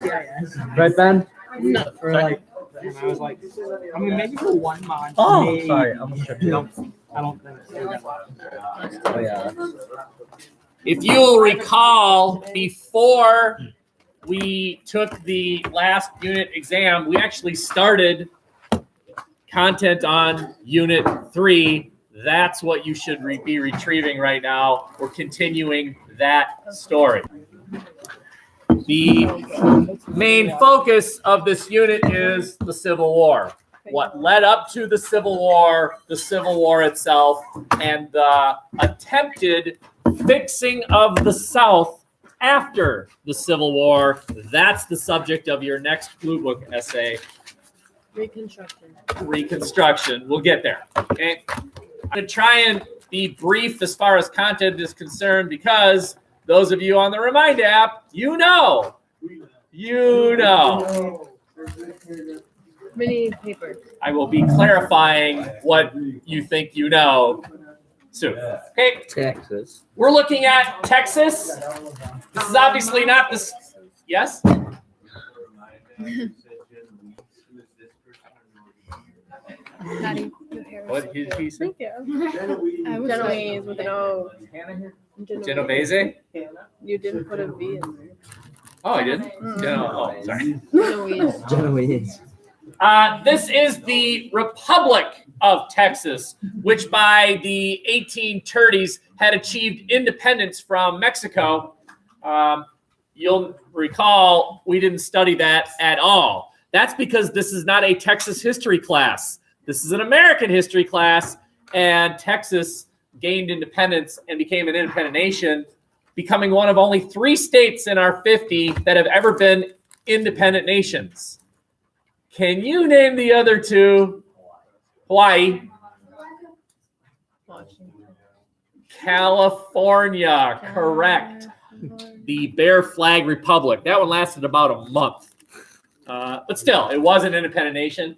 CIS. Right, Ben? No. For like, and I was like, I mean, maybe for 1 month. Oh, maybe. sorry. I almost tripped you. I don't think so. Oh, yeah. If you'll recall, before we took the last unit exam, we actually started content on Unit 3. That's what you should be retrieving right now. We're continuing that story. The main focus of this unit is the Civil War. What led up to the Civil War itself, and the attempted fixing of the South after the Civil War. That's the subject of your next Blue Book essay. Reconstruction. We'll get there. Okay. I'm going to try and be brief as far as content is concerned because those of you on the Remind app, you know. Mini paper. I will be clarifying what you think you know soon. Okay. Texas. We're looking at Texas. This is obviously not this. Yes? Maddie, your hair is What so did good. he say? Thank you. Genovese with an O. Genovese? You didn't put a V in there. Oh, I did? Oh, sorry. Genovese. Genovese. This is the Republic of Texas, which by the 1830s had achieved independence from Mexico. You'll recall we didn't study that at all. That's because this is not a Texas history class. This is an American history class, and Texas gained independence and became an independent nation, becoming one of only 3 states in our 50 that have ever been independent nations. Can you name the other 2? Hawaii. California, correct. The Bear Flag Republic. That one lasted about a month. But still, it was an independent nation.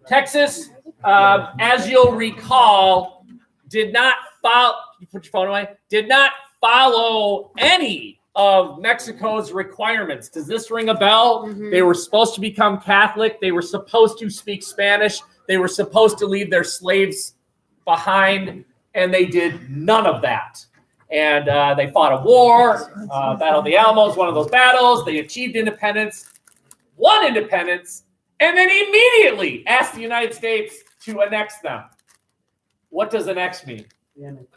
Texas, as you'll recall, did not follow. Put your phone away. Did not follow any of Mexico's requirements. Does this ring a bell? Mm-hmm. They were supposed to become Catholic. They were supposed to speak Spanish. They were supposed to leave their slaves behind, and they did none of that. And they fought a war, Battle of the Alamos, one of those battles. They achieved independence, won independence, and then immediately asked the United States to annex them. What does annex mean?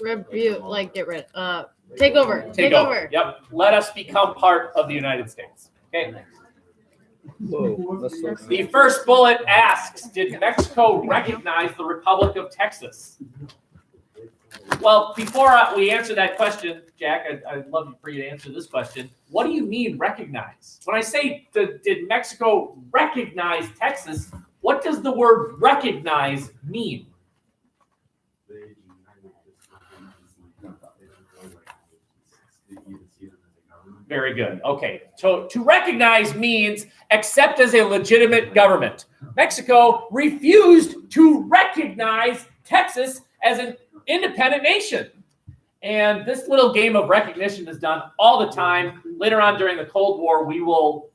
Rebuke, like get rid. Take over. Take over. Yep. Let us become part of the United States. Okay. Whoa, the first bullet asks, did Mexico recognize the Republic of Texas? Well, before we answer that question, Jack, I'd love for you to answer this question. What do you mean recognize? When I say did Mexico recognize Texas, what does the word recognize mean? Very good. Okay. So to recognize means accept as a legitimate government. Mexico refused to recognize Texas as an independent nation. And this little game of recognition is done all the time. Later on during the Cold War, we will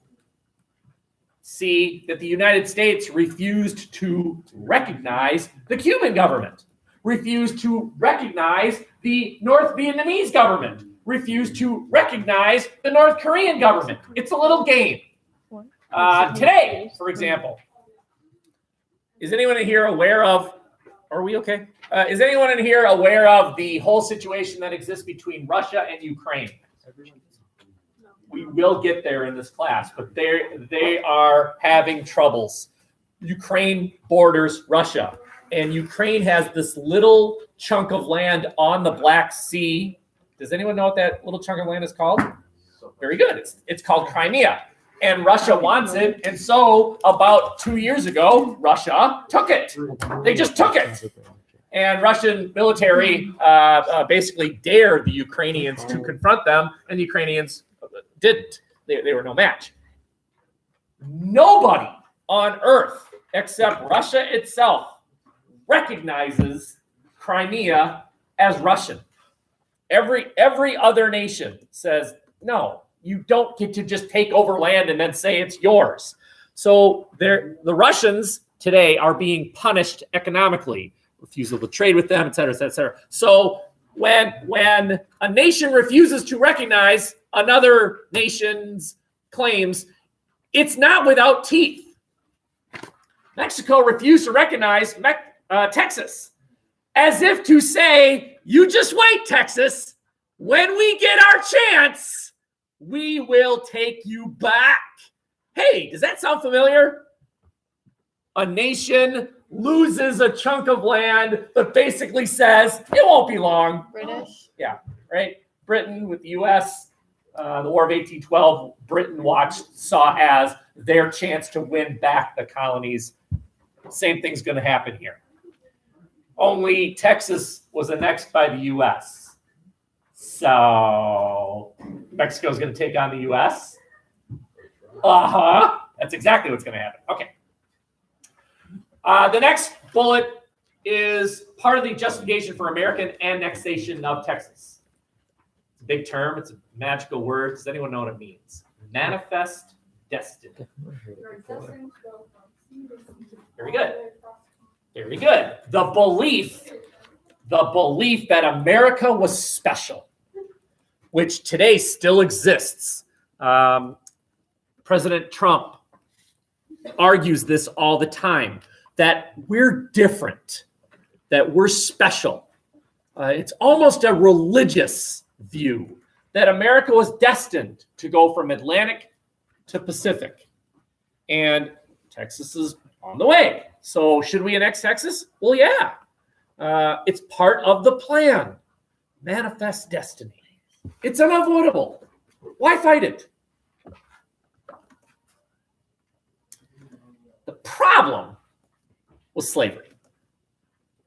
see that the United States refused to recognize the Cuban government, refused to recognize the North Vietnamese government, refused to recognize the North Korean government. It's a little game. Today, for example, is anyone in here aware of, are we okay? Is anyone in here aware of the whole situation that exists between Russia and Ukraine? We will get there in this class, but they are having troubles. Ukraine borders Russia, and Ukraine has this little chunk of land on the Black Sea. Does anyone know what that little chunk of land is called? Very good. It's called Crimea. And Russia wants it. And so about 2 years ago, Russia took it. They just took it. And Russian military basically dared the Ukrainians to confront them, and the Ukrainians didn't. They were no match. Nobody on earth except Russia itself recognizes Crimea as Russian. Every other nation says, no, you don't get to just take over land and then say it's yours. So the Russians today are being punished economically, refusal to trade with them, et cetera, et cetera, et cetera. So when a nation refuses to recognize another nation's claims, it's not without teeth. Mexico refused to recognize Texas, as if to say, you just wait, Texas. When we get our chance, we will take you back. Hey, does that sound familiar? A nation loses a chunk of land that basically says it won't be long. British. Yeah, right. Britain with the U.S., the War of 1812, Britain saw as their chance to win back the colonies. Same thing's going to happen here. Only Texas was annexed by the U.S. So Mexico's going to take on the U.S. That's exactly what's going to happen. Okay. The next bullet is part of the justification for American annexation of Texas. It's a big term. It's a magical word. Does anyone know what it means? Manifest destiny. Very good. Very good. The belief that America was special, which today still exists. President Trump argues this all the time, that we're different, that we're special. It's almost a religious view that America was destined to go from Atlantic to Pacific. And Texas is on the way. So should we annex Texas? Well, yeah. It's part of the plan. Manifest destiny. It's unavoidable. Why fight it? The problem was slavery,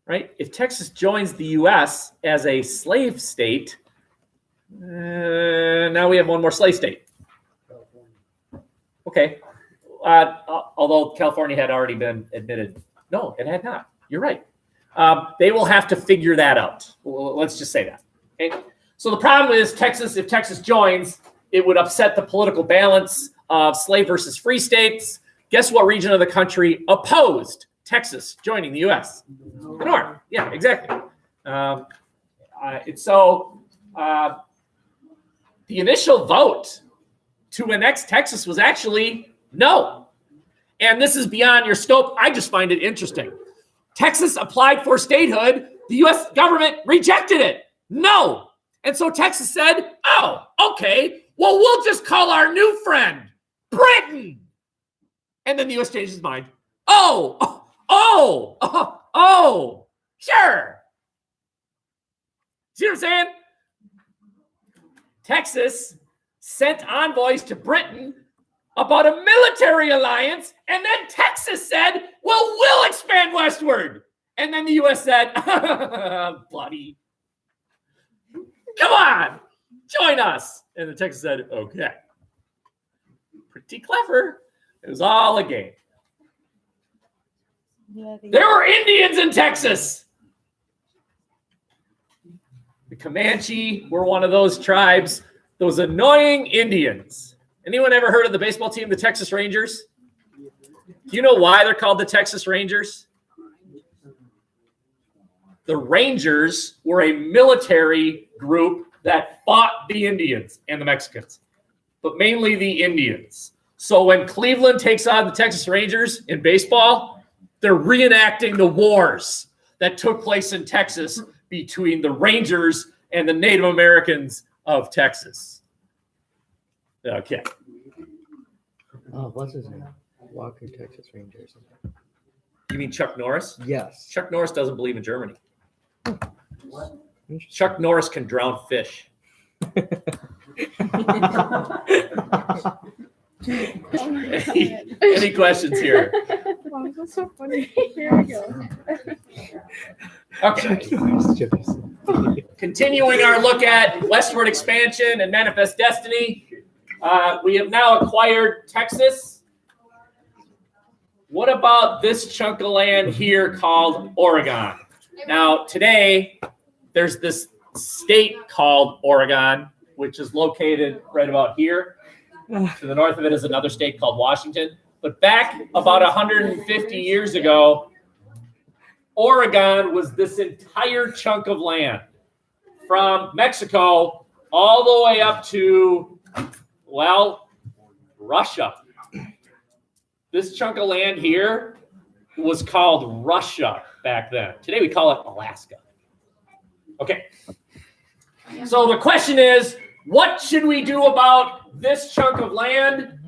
right? If Texas joins the U.S. as a slave state, now we have one more slave state. Okay. Although California had already been admitted. No, it had not. You're right. They will have to figure that out. Let's just say that. Okay. So the problem is Texas, if Texas joins, it would upset the political balance of slave versus free states. Guess what region of the country opposed Texas joining the U.S.? The North. Yeah, exactly. The initial vote to annex Texas was actually no. And this is beyond your scope. I just find it interesting. Texas applied for statehood. The U.S. government rejected it. No. And so Texas said, oh, okay, well, we'll just call our new friend Britain. And then the U.S. changed his mind. Oh, sure. See what I'm saying? Texas sent envoys to Britain about a military alliance, and then Texas said, well, we'll expand westward. And then the U.S. said, buddy, come on, join us. And then Texas said, okay. Pretty clever. It was all a game. Yeah, There were Indians in Texas. The Comanche were one of those tribes, those annoying Indians. Anyone ever heard of the baseball team, the Texas Rangers? Do you know why they're called the Texas Rangers? The Rangers were a military group that fought the Indians and the Mexicans, but mainly the Indians. So when Cleveland takes on the Texas Rangers in baseball, they're reenacting the wars that took place in Texas between the Rangers and the Native Americans of Texas. Okay. Oh, what's his name? Walker, Texas Rangers. You mean Chuck Norris? Yes. Chuck Norris doesn't believe in Germany. Chuck Norris can drown fish. Any questions here? Oh, that's so funny. Here we go. Okay. Continuing our look at westward expansion and manifest destiny, we have now acquired Texas. What about this chunk of land here called Oregon? Now, today, there's this state called Oregon, which is located right about here. To the north of it is another state called Washington. But back about 150 years ago, Oregon was this entire chunk of land from Mexico all the way up to, well, Russia. This chunk of land here was called Russia back then. Today we call it Alaska. Okay. So the question is, what should we do about this chunk of land?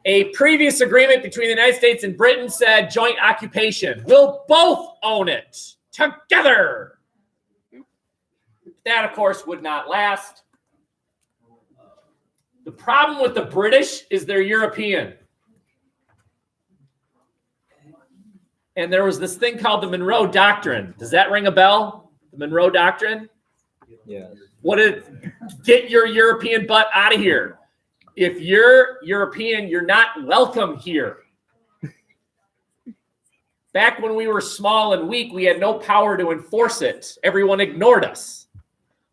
A previous agreement between the United States and Britain said joint occupation. We'll both own it together. That, of course, would not last. The problem with the British is they're European. And there was this thing called the Monroe Doctrine. Does that ring a bell? The Monroe Doctrine? Yes. Get your European butt out of here. If you're European, you're not welcome here. Back when we were small and weak, we had no power to enforce it. Everyone ignored us.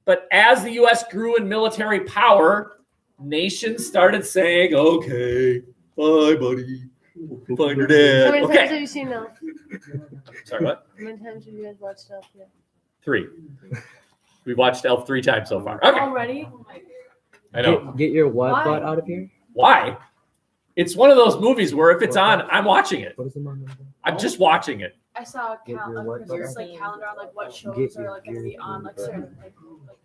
But as the U.S. grew in military power, nations started saying, okay, bye, buddy. Find your dad. How many times have Okay. you seen Elf? Sorry, what? How many times have you guys watched Elf? Yeah. 3. We've watched Elf 3 times so far. Okay. Already? I know. Get your what Why? butt out of here? Why? It's one of those movies where if it's on, I'm watching it. What is the mom? I'm just watching it. I saw a Get your what Christmas button? calendar on what shows Get are your gonna be on certain like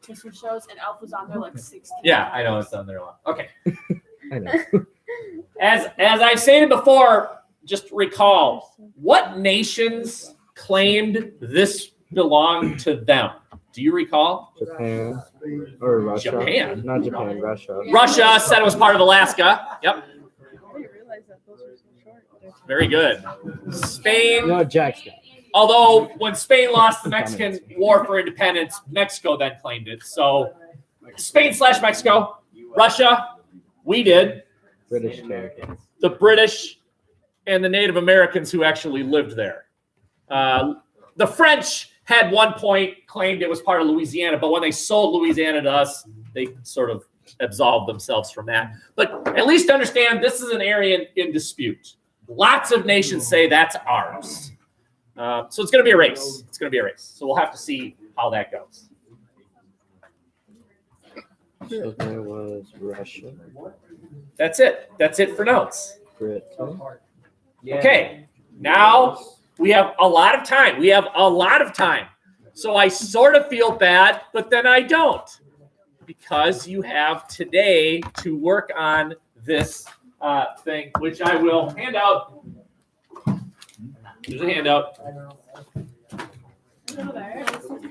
Christmas shows, and Elf was on there 16. Yeah, I know it's on there a lot. Okay. I know. As I've stated before, just recall what nations claimed this belonged to them. Do you recall? Japan or Russia? Japan? Not Japan. Russia. Russia said it was part of Alaska. Yep. I didn't realize that those were so short. Very good. Spain. No, Jack's got it. Although when Spain lost the Mexican War for Independence, Mexico then claimed it. So Spain/Mexico, Russia, we did. British territory. The British and the Native Americans who actually lived there. The French had one point claimed it was part of Louisiana, but when they sold Louisiana to us, they sort of absolved themselves from that. But at least understand this is an area in dispute. Lots of nations say that's ours. So it's going to be a race. It's going to be a race. So we'll have to see how that goes. So there was Russia, That's it. That's it for notes. Britain. Okay. Now we have a lot of time. We have a lot of time. So I sort of feel bad, but then I don't. Because you have today to work on this thing, which I will hand out. There's a handout.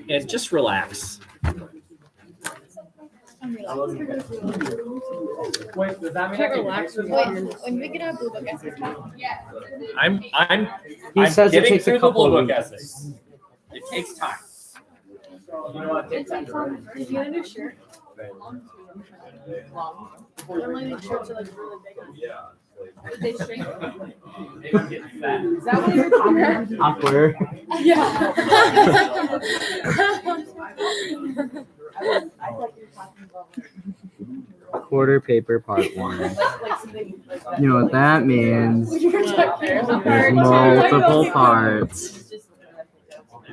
And just relax. Wait, does that mean I Can't can relax with Wait, when we get our blue book essays back? I'm He says it getting takes a through the couple blue of book weeks. essays. It takes time. Did you get a new shirt? Normally the shirts are really big. Did they shrink? Is that what you're talking about? Awkward. Yeah. Quarter paper part 1. You know what that means? There's multiple parts.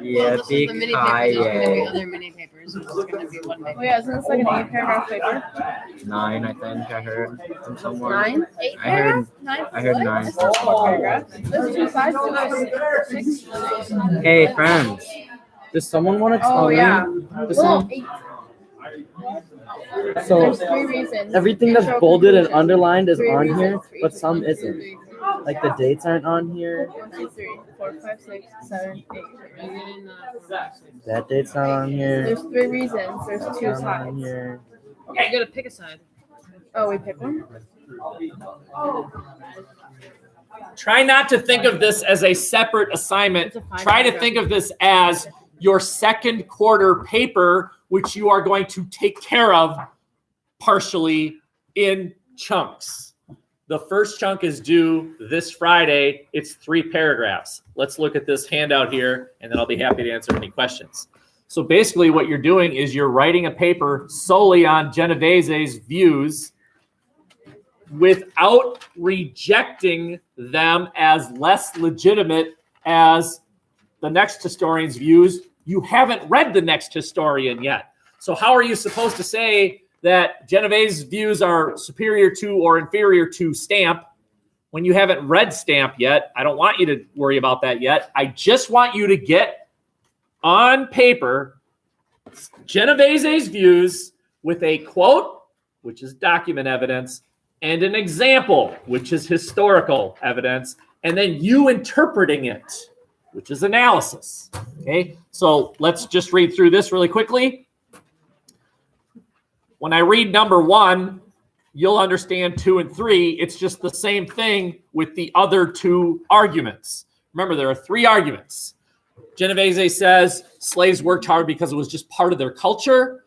Well, this is the mini papers. There's going to be Yippee-ki-yay. other mini papers. It's going to be one big. Oh yeah, isn't this like an 8-paragraph paper? 9, I think I heard from someone. 9? 8 I heard- paragraphs? 9? I heard 9. It's not 4 paragraphs. There's 2 sides to this. 6. Hey, friends. Does someone want to tell Oh yeah. me? Does Well, someone, 8. so There's 3 reasons. everything that's Show bolded and conclusion. underlined is 3 on reasons here, for but each some one. isn't. Like the dates aren't on here. 1, 2, 3, 4, 5, 6, 7, 8. That date's not on here. There's 3 reasons. There's 2 Not on sides. here. Okay, you got to pick a side. Oh, we pick one? Try not to think of this as a separate assignment. It's a fine Try to paragraph. think of this as your second quarter paper, which you are going to take care of partially in chunks. The first chunk is due this Friday. It's 3 paragraphs. Let's look at this handout here, and then I'll be happy to answer any questions. So basically what you're doing is you're writing a paper solely on Genovese's views without rejecting them as less legitimate as the next historian's views. You haven't read the next historian yet. So how are you supposed to say that Genovese's views are superior to or inferior to Stamp when you haven't read Stamp yet? I don't want you to worry about that yet. I just want you to get on paper Genovese's views with a quote, which is document evidence, and an example, which is historical evidence, and then you interpreting it, which is analysis. Okay, so let's just read through this really quickly. When I read number 1, you'll understand 2 and 3. It's just the same thing with the other 2 arguments. Remember, there are 3 arguments. Genovese says slaves worked hard because it was just part of their culture.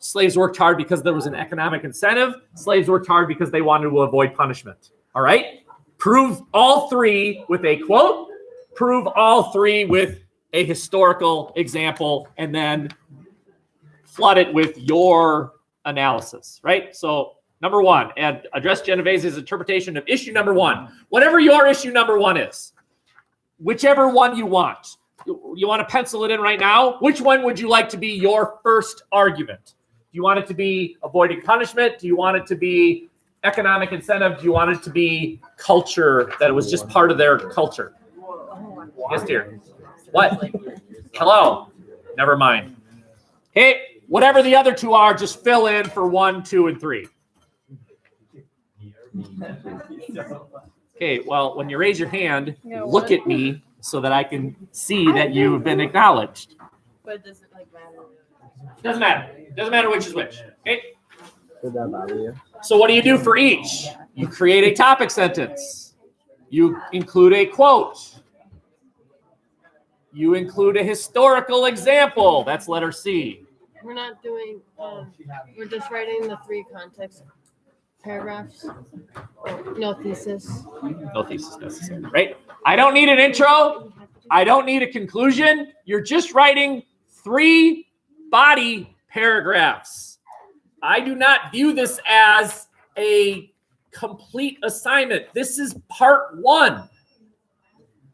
Slaves worked hard because there was an economic incentive. Slaves worked hard because they wanted to avoid punishment. All right? Prove all 3 with a quote. Prove all 3 with a historical example, and then flood it with your analysis, right? So number 1, and address Genovese's interpretation of issue number 1. Whatever your issue number 1 is, whichever one you want. You want to pencil it in right now? Which one would you like to be your first argument? Do you want it to be avoiding punishment? Do you want it to be economic incentive? Do you want it to be culture, that it was just part of their culture? Yes, dear. What? Hello. Never mind. Hey, whatever the other 2 are, just fill in for 1, 2, and 3. Okay, well, when you raise your hand, look at me so that I can see that you've been acknowledged. But it doesn't matter. Doesn't matter. Doesn't matter which is which. Okay. Did that bother you? So what do you do for each? You create a topic sentence. You include a quote. You include a historical example. That's letter C. We're not doing, we're just writing the 3 context paragraphs. No thesis. No thesis necessary, right? I don't need an intro. I don't need a conclusion. You're just writing 3 body paragraphs. I do not view this as a complete assignment. This is part 1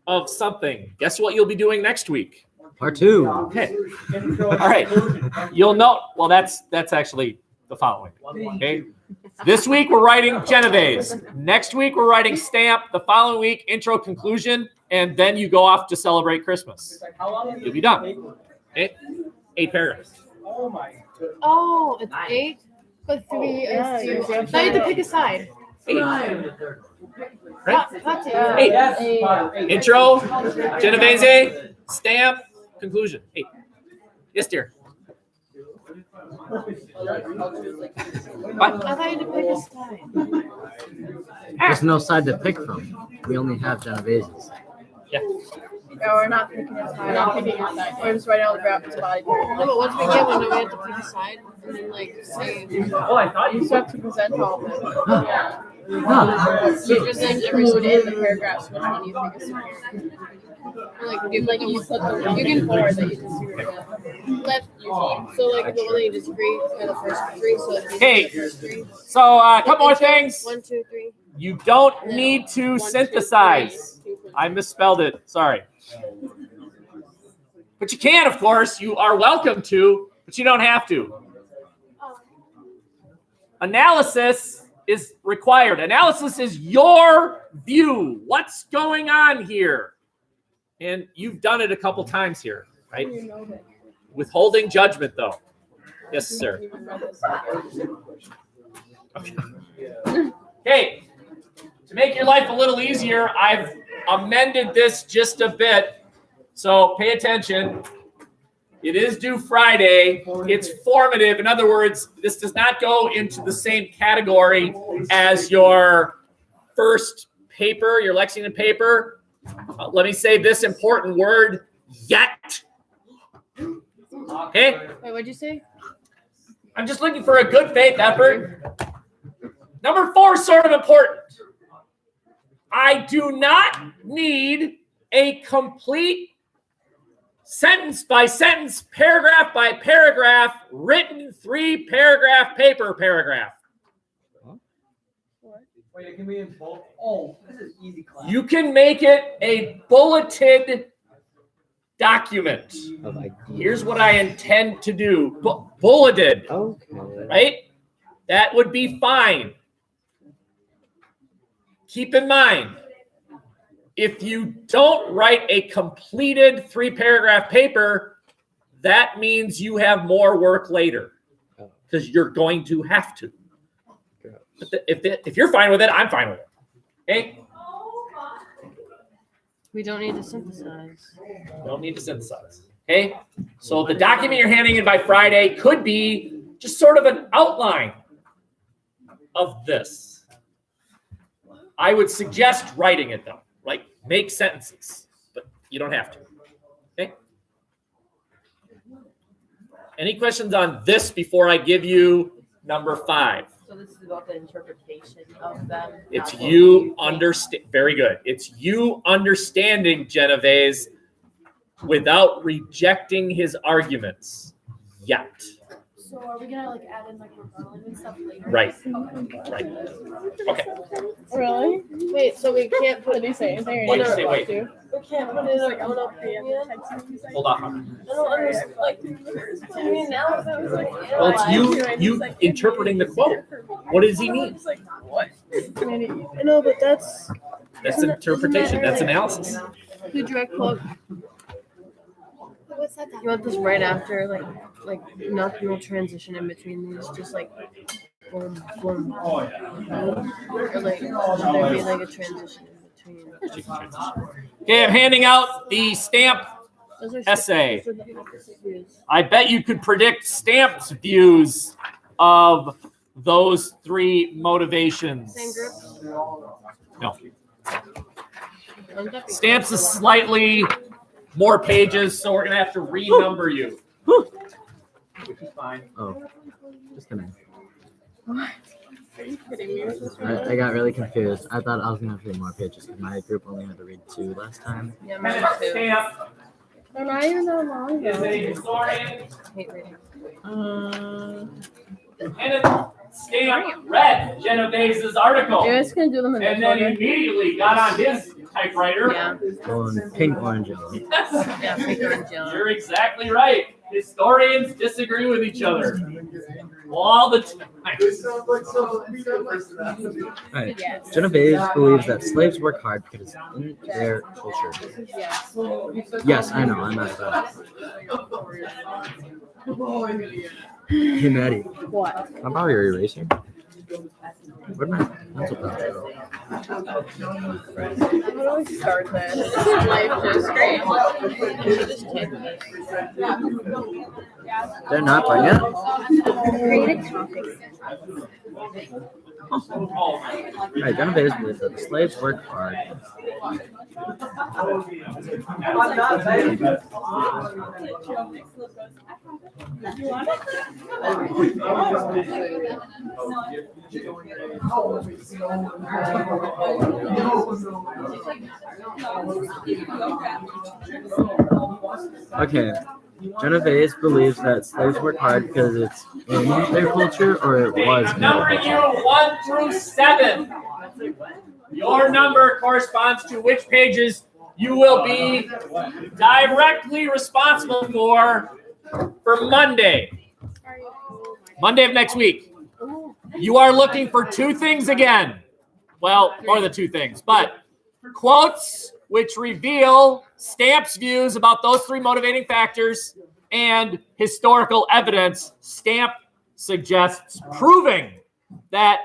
of something. Guess what you'll be doing next week? Part 2. Okay. All right. You'll know. Well, that's actually the following. Okay. This week we're writing Genovese. Next week we're writing Stamp. The following week, intro, conclusion, and then you go off to celebrate Christmas. You'll be done. Okay. 8 paragraphs. Oh, it's 8, but 3 is 2. Now you have to pick a side. 8. Right? That's 8. Intro, Genovese, Stamp, conclusion. 8. Yes, dear. What? I thought you had to pick a side. There's no side to pick from. We only have Genovese's. Yeah. No, we're not picking a side. We're not picking a side. We're just writing all the graphics body. No, but once we get one, then we have to pick a side and then say. Oh, I thought You you still have to present all of them. Yeah. Huh. You just include in the paragraphs which one you think is superior. Like You can forward that you disagree with. let so like the one that you disagree are the first 3. So if you Hey. the first 3. So a couple more things. 1, 2, 3. You don't need to synthesize. I misspelled it. Sorry. But you can, of course. You are welcome to, but you don't have to. Analysis is required. Analysis is your view. What's going on here? And you've done it a couple times here, right? Withholding judgment, though. Yes, sir. Okay. To make your life a little easier, I've amended this just a bit. So pay attention. It is due Friday. It's formative. In other words, this does not go into the same category as your first paper, your Lexington paper. Let me say this important word, yet. Okay? Wait, what'd you say? I'm just looking for a good faith effort. Number 4 is sort of important. I do not need a complete sentence by sentence, paragraph by paragraph, written 3-paragraph paper paragraph. Wait, can we in bulk? Oh, this is easy class. You can make it a bulleted document. Of ideas. Here's what I intend to do. Bulleted, Okay. right? That would be fine. Keep in mind, if you don't write a completed 3-paragraph paper, that means you have more work later because you're going to have to. But if you're fine with it, I'm fine with it. Okay? We don't need to synthesize. Don't need to synthesize. Okay? So the document you're handing in by Friday could be just sort of an outline of this. I would suggest writing it though. Like make sentences, but you don't have to. Okay? Any questions on this before I give you number 5? So this is about the interpretation of them. It's you understand. Very good. It's you understanding Genovese without rejecting his arguments yet. So are we gonna like add in like rebuttal and stuff later? Right. Okay. Right. Okay. Really? Wait, so we can't put Did he say anything? What did you say? Wait. we can't put in our own opinion? Hold on. I don't understand. Like, I mean, now it was like, Well, it's you interpreting the quote. What does he mean? I know, but that's That's interpretation. That's analysis. the direct quote. What's that? You want this right after, like no transition in between these, just like boom, boom. Or like, should there be like a transition in between? Okay, I'm handing out the stamp Those are essay. for the opposite views. I bet you could predict Stamp's views of those 3 motivations. Same group? No. I'm Stamps is slightly more pages, so we're going to have to renumber you. Which is fine. Oh, just a minute. Are you kidding me? I got really confused. I thought I was gonna have to read more pages because my group only had to read 2 last time. Yeah, mine too. Stamp They're not even that long is though. a historian. Hate reading. Kenneth Stamp read Genovese's article You guys can do them in and this then order. immediately got on his typewriter. Yeah, Pink, orange, yellow. yeah, pink, orange, yellow. You're exactly right. Historians disagree with each other all the time. Alright. Yes. Genovese believes that slaves work hard because it's in their culture. Yes. Yes, I know. I'm not that. Hey, Maddie. What? How about your eraser? Where'd my pencil go? I'm gonna start this. Life is great. They're not done yet? Create a topic. Alright, Genovese believes that the slaves work hard. Okay. Genovese believes that slaves work hard because it's in their culture or it was I'm in their numbering you culture. 1 through 7. Your number corresponds to which pages you will be directly responsible for Monday. Monday of next week. You are looking for 2 things again. Well, more than 2 things, but quotes which reveal Stamp's views about those 3 motivating factors and historical evidence. Stamp suggests proving that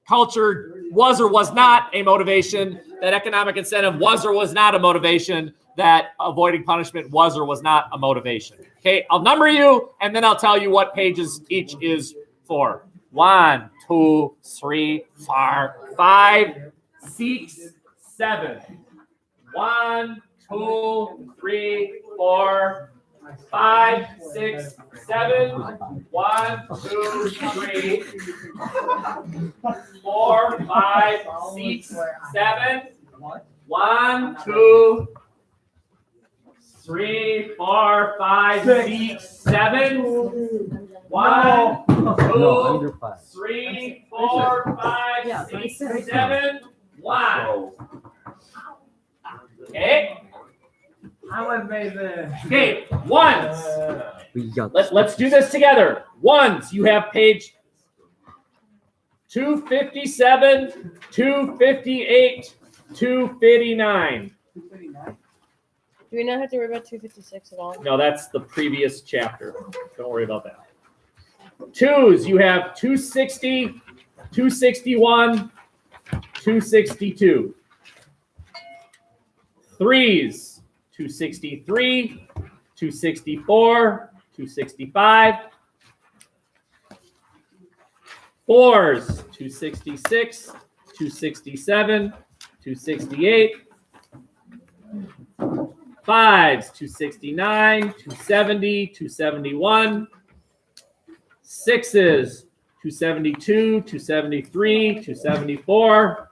culture was or was not a motivation, that economic incentive was or was not a motivation, that avoiding punishment was or was not a motivation. Okay, I'll number you, and then I'll tell you what pages each is for. 1, 2, 3, 4, 5, 6, 7. 1, 2, 3, 4, 5, 6, 7. 1, 2, 3, 4, 5, 6, 7. 1, 2, 3, 4, 5, 6, 7. 1, No, 2, under 5. 3, 4, 5, 6, 7. 1. Okay. Okay, ones. We got Let's do this together. Ones, you have page 257, 258, 259. Do we not have to worry about 256 at all? No, that's the previous chapter. Don't worry about that. Twos, you have 260, 261, 262. Threes, 263, 264, 265. Fours, 266, 267, 268. Fives, 269, 270, 271. Sixes, 272, 273, 274.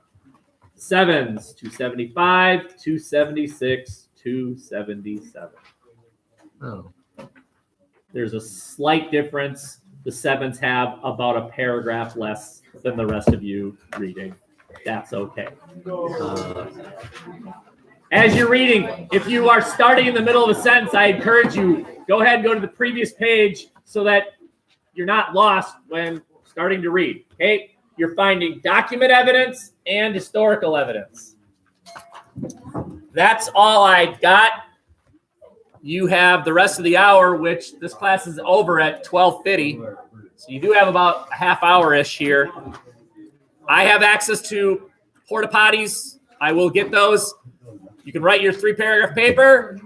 Sevens, 275, 276, 277. Oh. There's a slight difference. The sevens have about a paragraph less than the rest of you reading. That's okay. As you're reading, if you are starting in the middle of a sentence, I encourage you, go ahead and go to the previous page so that you're not lost when starting to read. Okay? You're finding document evidence and historical evidence. That's all I got. You have the rest of the hour, which this class is over at 12:50. So you do have about a half hour-ish here. I have access to porta potties. I will get those. You can write your 3-paragraph paper.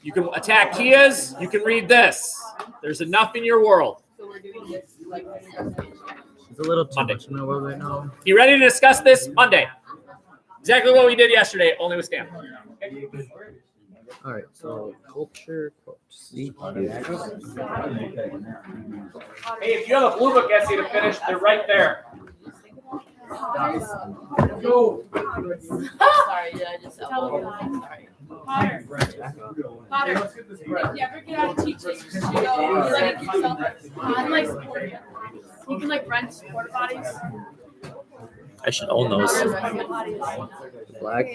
You can attack Kias. You can read this. There's enough in your world. So we're doing this like It's a little too Monday. much in my world right now. You ready to discuss this Monday? Exactly what we did yesterday, only with Stan. All right, so culture quotes. Hey, if you have a blue book essay to finish, they're right there. Sorry, yeah, I just sorry. Potter. Potter. If you ever get out of teaching, you should go like yourself. You can like support it. You can like rent porta potties. I should own those. Black.